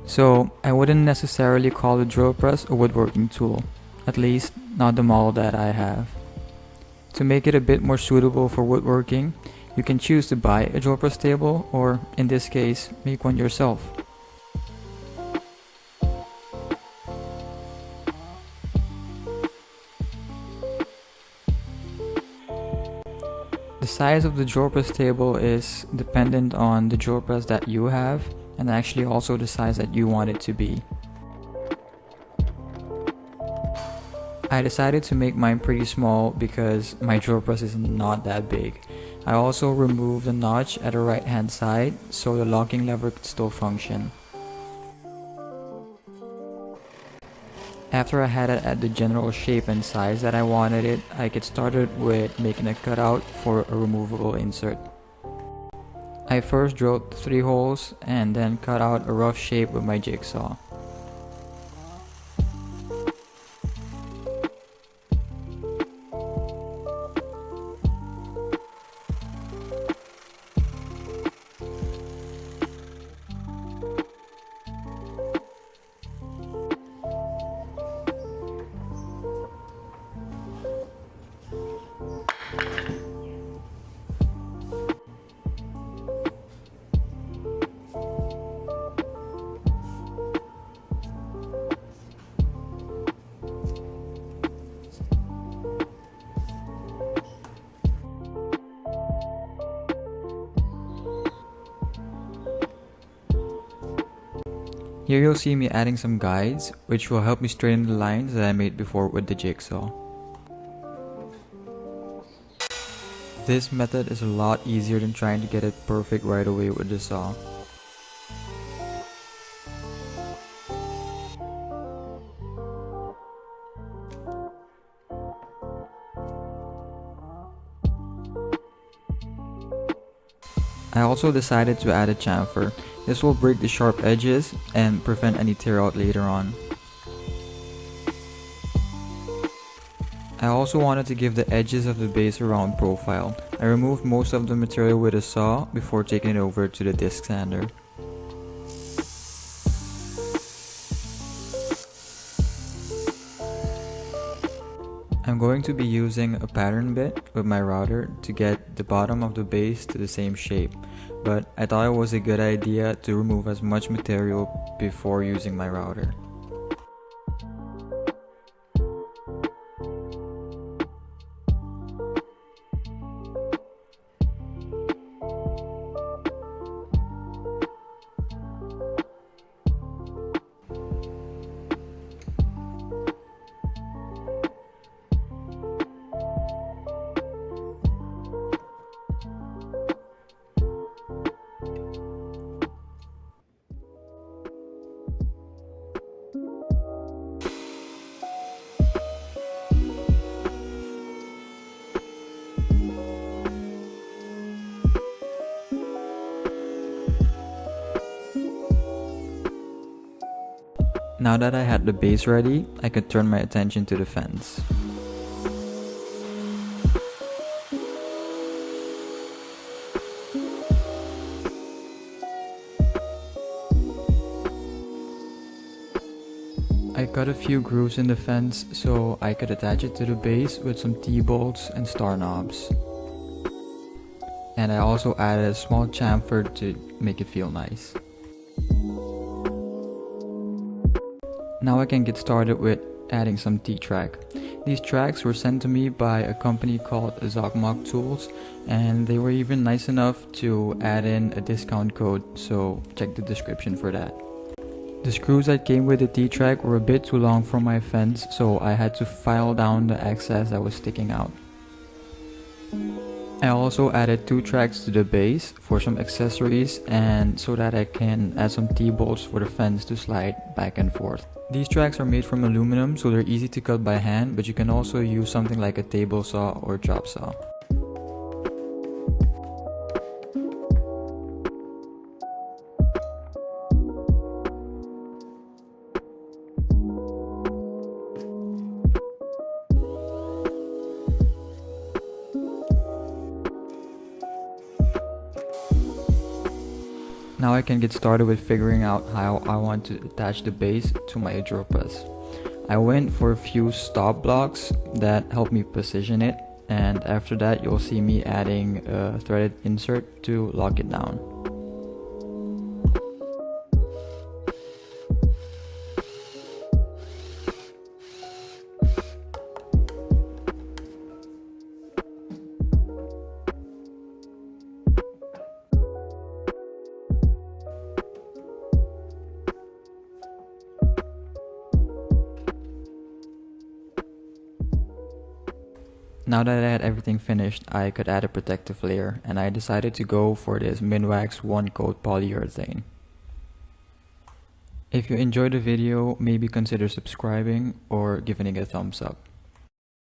So I wouldn't necessarily call the drill press a woodworking tool, at least not the model that I have. To make it a bit more suitable for woodworking, you can choose to buy a drill press table or, in this case, make one yourself. The size of the drill press table is dependent on the drill press that you have and actually also the size that you want it to be. I decided to make mine pretty small because my drill press is not that big. I also removed the notch at the right hand side so the locking lever could still function. After I had it at the general shape and size that I wanted it, I get started with making a cutout for a removable insert. I first drilled 3 holes and then cut out a rough shape with my jigsaw. Here you'll see me adding some guides, which will help me straighten the lines that I made before with the jigsaw. This method is a lot easier than trying to get it perfect right away with the saw. I also decided to add a chamfer. This will break the sharp edges and prevent any tear out later on. I also wanted to give the edges of the base a round profile. I removed most of the material with a saw before taking it over to the disc sander. I'm going to be using a pattern bit with my router to get the bottom of the base to the same shape, but I thought it was a good idea to remove as much material before using my router. Now that I had the base ready, I could turn my attention to the fence. I cut a few grooves in the fence so I could attach it to the base with some T-bolts and star knobs. And I also added a small chamfer to make it feel nice. Now I can get started with adding some T-track. These tracks were sent to me by a company called Zokmok Tools, and they were even nice enough to add in a discount code, so check the description for that. The screws that came with the T-track were a bit too long for my fence, so I had to file down the excess that was sticking out. I also added 2 tracks to the base for some accessories and so that I can add some T-bolts for the fence to slide back and forth. These tracks are made from aluminum, so they're easy to cut by hand, but you can also use something like a table saw or chop saw. Now I can get started with figuring out how I want to attach the base to my drill press. I went for a few stop blocks that help me position it, and after that you'll see me adding a threaded insert to lock it down. Now that I had everything finished, I could add a protective layer, and I decided to go for this Minwax one coat polyurethane. If you enjoyed the video, maybe consider subscribing or giving it a thumbs up.